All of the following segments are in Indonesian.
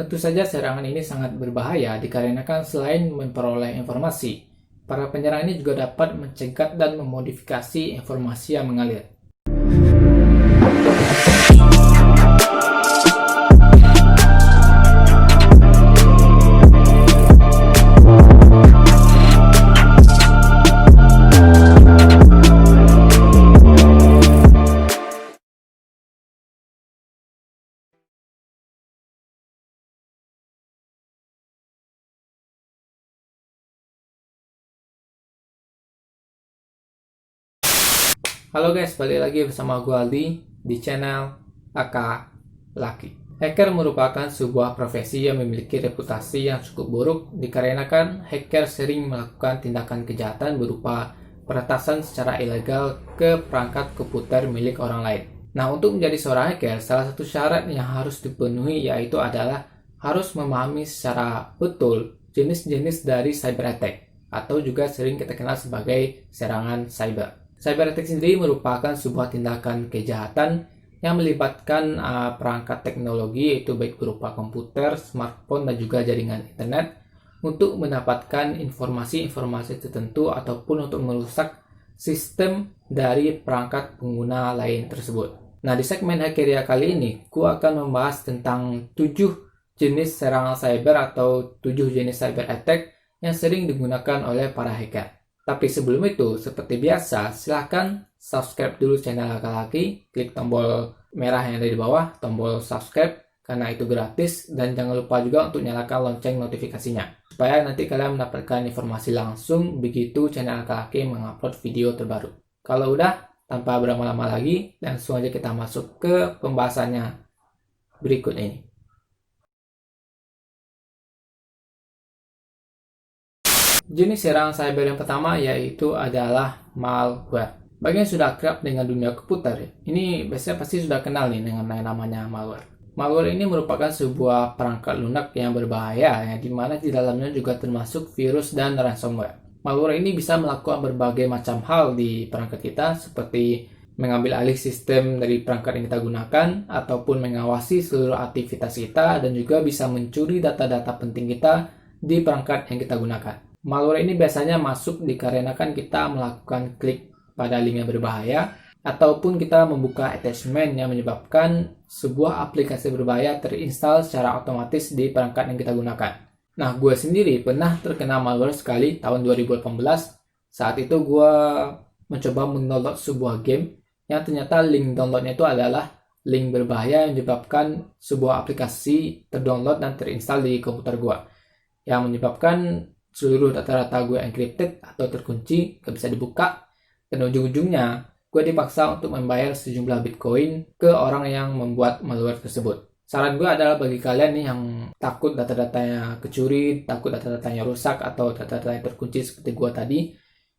Tentu saja serangan ini sangat berbahaya dikarenakan selain memperoleh informasi, para penyerang ini juga dapat mencegat dan memodifikasi informasi yang mengalir. Halo guys, balik lagi bersama gue Aldi di channel AK Laki. Hacker merupakan sebuah profesi yang memiliki reputasi yang cukup buruk dikarenakan hacker sering melakukan tindakan kejahatan berupa peretasan secara ilegal ke perangkat komputer milik orang lain. Nah, untuk menjadi seorang hacker, salah satu syarat yang harus dipenuhi yaitu adalah harus memahami secara betul jenis-jenis dari cyber attack atau juga sering kita kenal sebagai serangan cyber. Cyber attack sendiri merupakan sebuah tindakan kejahatan yang melibatkan perangkat teknologi yaitu baik berupa komputer, smartphone, dan juga jaringan internet untuk mendapatkan informasi-informasi tertentu ataupun untuk merusak sistem dari perangkat pengguna lain tersebut. Nah, di segmen Hackeria kali ini, gua akan membahas tentang 7 jenis serangan cyber atau 7 jenis cyber attack yang sering digunakan oleh para hacker. Tapi sebelum itu, seperti biasa, silahkan subscribe dulu channel Laki-Laki, klik tombol merah yang ada di bawah, tombol subscribe, karena itu gratis, dan jangan lupa juga untuk nyalakan lonceng notifikasinya, supaya nanti kalian mendapatkan informasi langsung begitu channel Laki-Laki mengupload video terbaru. Kalau udah, tanpa berlama-lama lagi, langsung aja kita masuk ke pembahasannya berikut ini. Jenis serangan cyber yang pertama yaitu adalah malware. Bagi yang sudah akrab dengan dunia komputer, ini biasanya pasti sudah kenal nih dengan namanya malware. Malware ini merupakan sebuah perangkat lunak yang berbahaya, yang dimana di dalamnya juga termasuk virus dan ransomware. Malware ini bisa melakukan berbagai macam hal di perangkat kita, seperti mengambil alih sistem dari perangkat yang kita gunakan, ataupun mengawasi seluruh aktivitas kita, dan juga bisa mencuri data-data penting kita di perangkat yang kita gunakan. Malware ini biasanya masuk dikarenakan kita melakukan klik pada link yang berbahaya ataupun kita membuka attachment yang menyebabkan sebuah aplikasi berbahaya terinstal secara otomatis di perangkat yang kita gunakan. Nah, gue sendiri pernah terkena malware sekali tahun 2018. Saat itu gue mencoba mendownload sebuah game yang ternyata link downloadnya itu adalah link berbahaya yang menyebabkan sebuah aplikasi terdownload dan terinstall di komputer gue, yang menyebabkan seluruh data-data gue encrypted atau terkunci, gak bisa dibuka, dan ujung-ujungnya gue dipaksa untuk membayar sejumlah bitcoin ke orang yang membuat malware tersebut. Saran gue adalah bagi kalian nih yang takut data-datanya kecuri, takut data-datanya rusak, atau data-datanya terkunci seperti gue tadi,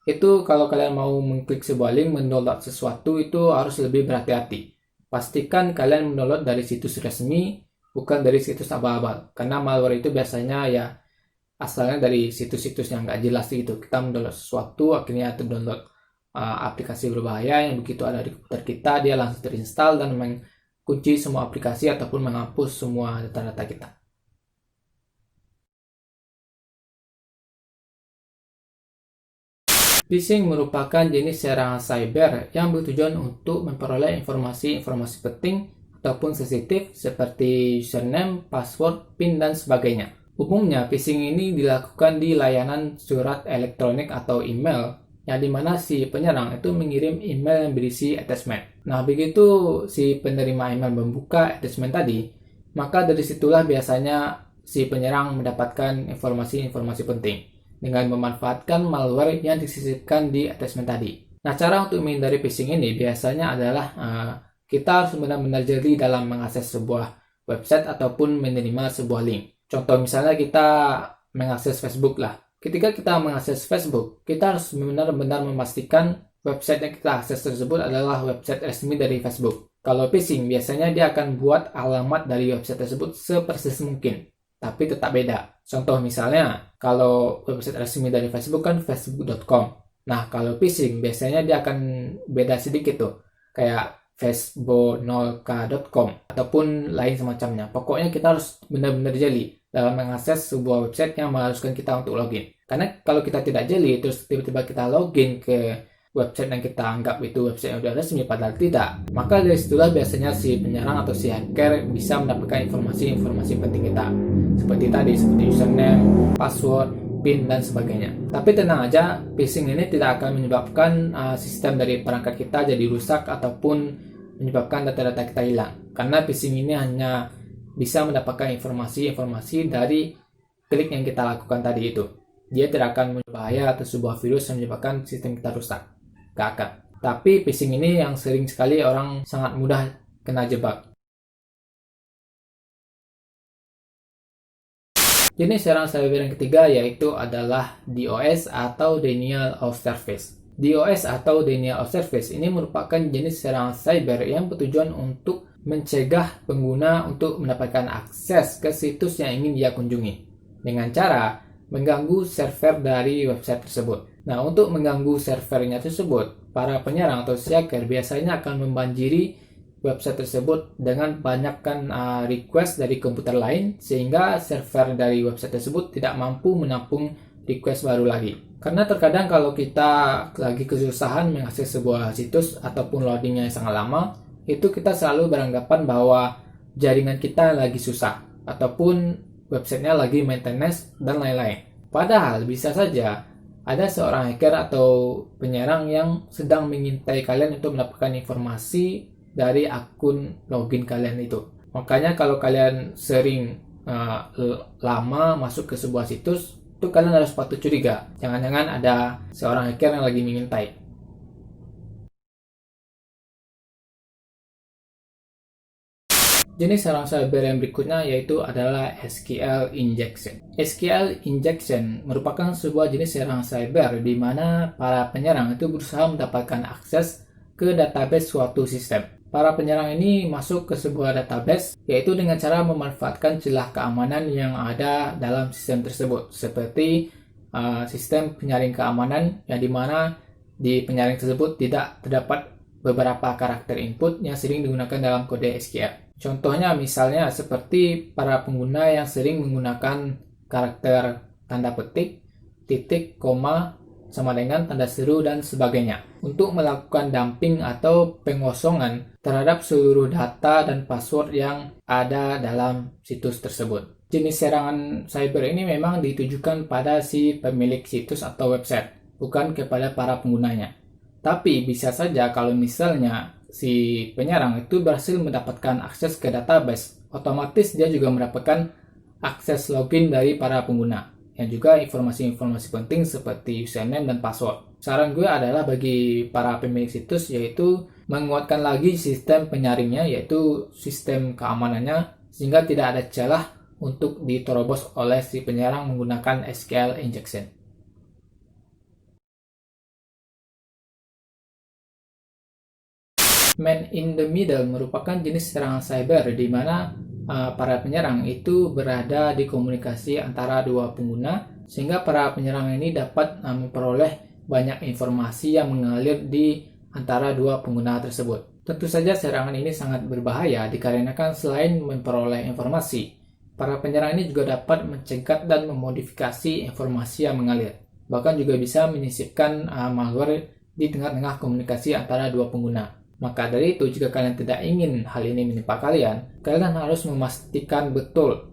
itu kalau kalian mau mengklik sebuah link, mendownload sesuatu, itu harus lebih berhati-hati. Pastikan kalian mendownload dari situs resmi, bukan dari situs abal-abal, karena malware itu biasanya ya asalnya dari situs-situs yang nggak jelas gitu. Kita mendownload sesuatu, akhirnya terdownload aplikasi berbahaya yang begitu ada di komputer kita, dia langsung terinstall dan mengunci semua aplikasi ataupun menghapus semua data-data kita. Phishing merupakan jenis serangan cyber yang bertujuan untuk memperoleh informasi-informasi penting ataupun sensitif seperti username, password, PIN, dan sebagainya. Umumnya, phishing ini dilakukan di layanan surat elektronik atau email, yang dimana si penyerang itu mengirim email yang berisi attachment. Nah, begitu si penerima email membuka attachment tadi, maka dari situlah biasanya si penyerang mendapatkan informasi-informasi penting dengan memanfaatkan malware yang disisipkan di attachment tadi. Nah, cara untuk menghindari phishing ini biasanya adalah kita harus benar-benar jeli dalam mengakses sebuah website ataupun menerima sebuah link. Contoh misalnya kita mengakses Facebook lah. Ketika kita mengakses Facebook, kita harus benar-benar memastikan website yang kita akses tersebut adalah website resmi dari Facebook. Kalau phishing, biasanya dia akan buat alamat dari website tersebut sepersis mungkin, tapi tetap beda. Contoh misalnya, kalau website resmi dari Facebook kan facebook.com. Nah, kalau phishing, biasanya dia akan beda sedikit tuh. Kayak facebook0k.com ataupun lain semacamnya. Pokoknya kita harus benar-benar jeli dalam mengakses sebuah website yang mengharuskan kita untuk login. Karena kalau kita tidak jeli, terus tiba-tiba kita login ke website yang kita anggap itu website yang udah resmi padahal tidak, maka dari situlah biasanya si penyerang atau si hacker bisa mendapatkan informasi-informasi penting kita. Seperti tadi, seperti username, password, PIN, dan sebagainya. Tapi tenang aja, phishing ini tidak akan menyebabkan sistem dari perangkat kita jadi rusak ataupun menyebabkan data-data kita hilang. Karena phishing ini hanya bisa mendapatkan informasi-informasi dari klik yang kita lakukan tadi itu. Dia tidak akan berbahaya atau sebuah virus yang menyebabkan sistem kita rusak. Gak akan. Tapi phishing ini yang sering sekali orang sangat mudah kena jebak. Jenis serangan cyber yang ketiga yaitu adalah DOS atau Denial of Service. DOS atau Denial of Service ini merupakan jenis serangan cyber yang bertujuan untuk mencegah pengguna untuk mendapatkan akses ke situs yang ingin dia kunjungi dengan cara mengganggu server dari website tersebut. Nah, untuk mengganggu servernya tersebut, para penyerang atau hacker biasanya akan membanjiri website tersebut dengan banyakkan request dari komputer lain sehingga server dari website tersebut tidak mampu menampung request baru lagi. Karena terkadang kalau kita lagi kesusahan mengakses sebuah situs ataupun loadingnya yang sangat lama, itu kita selalu beranggapan bahwa jaringan kita lagi susah ataupun websitenya lagi maintenance dan lain-lain. Padahal bisa saja ada seorang hacker atau penyerang yang sedang mengintai kalian untuk mendapatkan informasi dari akun login kalian itu. Makanya kalau kalian sering lama masuk ke sebuah situs, itu kalian harus patut curiga. Jangan-jangan ada seorang hacker yang lagi mengintai. Jenis serangan cyber yang berikutnya yaitu adalah SQL injection. SQL injection merupakan sebuah jenis serangan cyber di mana para penyerang itu berusaha mendapatkan akses ke database suatu sistem. Para penyerang ini masuk ke sebuah database yaitu dengan cara memanfaatkan celah keamanan yang ada dalam sistem tersebut, seperti sistem penyaring keamanan yang dimana di penyaring tersebut tidak terdapat beberapa karakter input yang sering digunakan dalam kode SQL. Contohnya misalnya seperti para pengguna yang sering menggunakan karakter tanda petik, titik, koma, sama dengan tanda seru dan sebagainya untuk melakukan dumping atau pengosongan terhadap seluruh data dan password yang ada dalam situs tersebut. Jenis serangan cyber ini memang ditujukan pada si pemilik situs atau website, bukan kepada para penggunanya. Tapi bisa saja kalau misalnya si penyerang itu berhasil mendapatkan akses ke database, otomatis dia juga mendapatkan akses login dari para pengguna yang juga informasi-informasi penting seperti username dan password. Saran gue adalah bagi para pemilik situs yaitu menguatkan lagi sistem penyaringnya, yaitu sistem keamanannya, sehingga tidak ada celah untuk diterobos oleh si penyerang menggunakan SQL injection. Man in the middle merupakan jenis serangan cyber di mana para penyerang itu berada di komunikasi antara dua pengguna sehingga para penyerang ini dapat memperoleh banyak informasi yang mengalir di antara dua pengguna tersebut. Tentu saja serangan ini sangat berbahaya dikarenakan selain memperoleh informasi, para penyerang ini juga dapat mencegat dan memodifikasi informasi yang mengalir. Bahkan juga bisa menyisipkan malware di tengah-tengah komunikasi antara dua pengguna. Maka dari itu, jika kalian tidak ingin hal ini menimpa kalian, kalian harus memastikan betul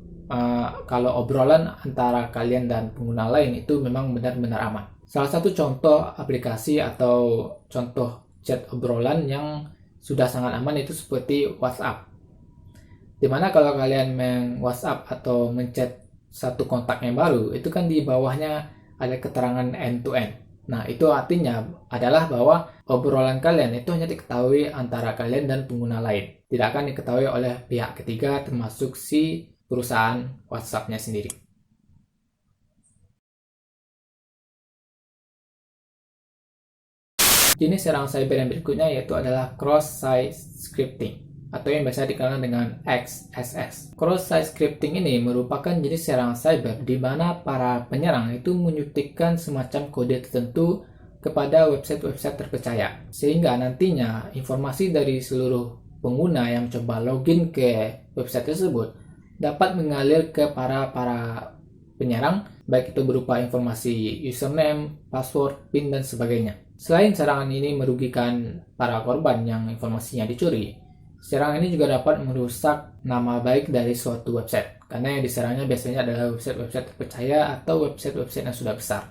kalau obrolan antara kalian dan pengguna lain itu memang benar-benar aman. Salah satu contoh aplikasi atau contoh chat obrolan yang sudah sangat aman itu seperti WhatsApp. Dimana kalau kalian meng-WhatsApp atau men-chat satu kontak yang baru, itu kan di bawahnya ada keterangan end-to-end. Nah, itu artinya adalah bahwa obrolan kalian itu hanya diketahui antara kalian dan pengguna lain. Tidak akan diketahui oleh pihak ketiga termasuk si perusahaan WhatsApp-nya sendiri. Jenis serangan cyber yang berikutnya yaitu adalah cross-site scripting atau yang biasa dikenal dengan XSS. Cross-site scripting ini merupakan jenis serangan cyber di mana para penyerang itu menyuntikkan semacam kode tertentu kepada website-website terpercaya. Sehingga nantinya informasi dari seluruh pengguna yang mencoba login ke website tersebut dapat mengalir ke para penyerang, baik itu berupa informasi username, password, PIN, dan sebagainya. Selain serangan ini merugikan para korban yang informasinya dicuri, serangan ini juga dapat merusak nama baik dari suatu website, karena yang diserangnya biasanya adalah website-website terpercaya atau website-website yang sudah besar.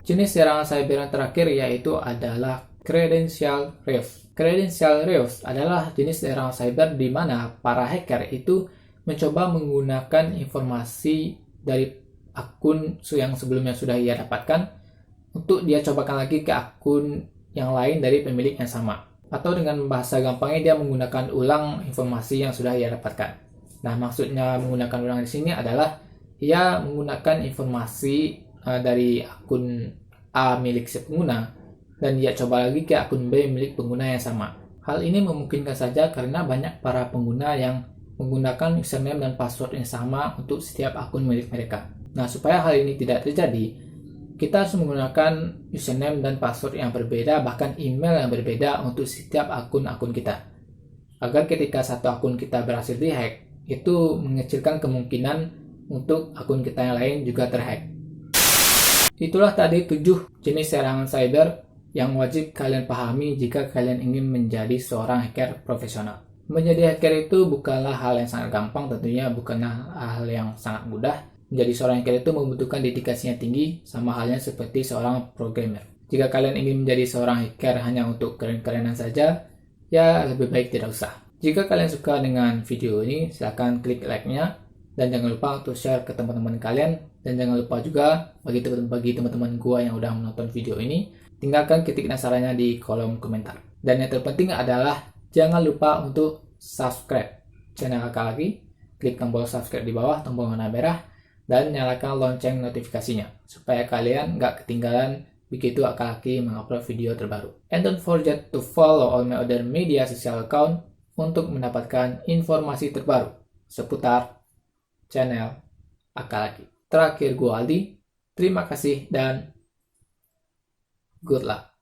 Jenis serangan cyber yang terakhir yaitu adalah credential theft. Credential theft adalah jenis serangan cyber di mana para hacker itu mencoba menggunakan informasi dari akun yang sebelumnya sudah ia dapatkan untuk dia cobakan lagi ke akun yang lain dari pemilik yang sama. Atau dengan bahasa gampangnya dia menggunakan ulang informasi yang sudah ia dapatkan. Nah, maksudnya menggunakan ulang di sini adalah ia menggunakan informasi dari akun A milik si pengguna dan dia coba lagi ke akun B milik pengguna yang sama. Hal ini memungkinkan saja karena banyak para pengguna yang menggunakan username dan password yang sama untuk setiap akun milik mereka. Nah, supaya hal ini tidak terjadi, kita harus menggunakan username dan password yang berbeda, bahkan email yang berbeda untuk setiap akun-akun kita. Agar ketika satu akun kita berhasil dihack, itu mengecilkan kemungkinan untuk akun kita yang lain juga terhack. Itulah tadi 7 jenis serangan cyber yang wajib kalian pahami jika kalian ingin menjadi seorang hacker profesional. Menjadi hacker itu bukanlah hal yang sangat gampang, tentunya bukanlah hal yang sangat mudah. Menjadi seorang hacker itu membutuhkan dedikasinya tinggi, sama halnya seperti seorang programmer. Jika kalian ingin menjadi seorang hacker hanya untuk keren-kerenan saja, ya lebih baik tidak usah. Jika kalian suka dengan video ini, silahkan klik like-nya. Dan jangan lupa untuk share ke teman-teman kalian. Dan jangan lupa juga bagi teman-teman gua yang udah menonton video ini, tinggalkan ketik sarannya di kolom komentar. Dan yang terpenting adalah jangan lupa untuk subscribe channel Akal Lagi. Klik tombol subscribe di bawah, tombol warna merah, dan nyalakan lonceng notifikasinya supaya kalian nggak ketinggalan begitu Akal Lagi mengupload video terbaru. And don't forget to follow all my other media social account untuk mendapatkan informasi terbaru seputar channel Akal Lagi. Terakhir, gue Aldi. Terima kasih dan good luck.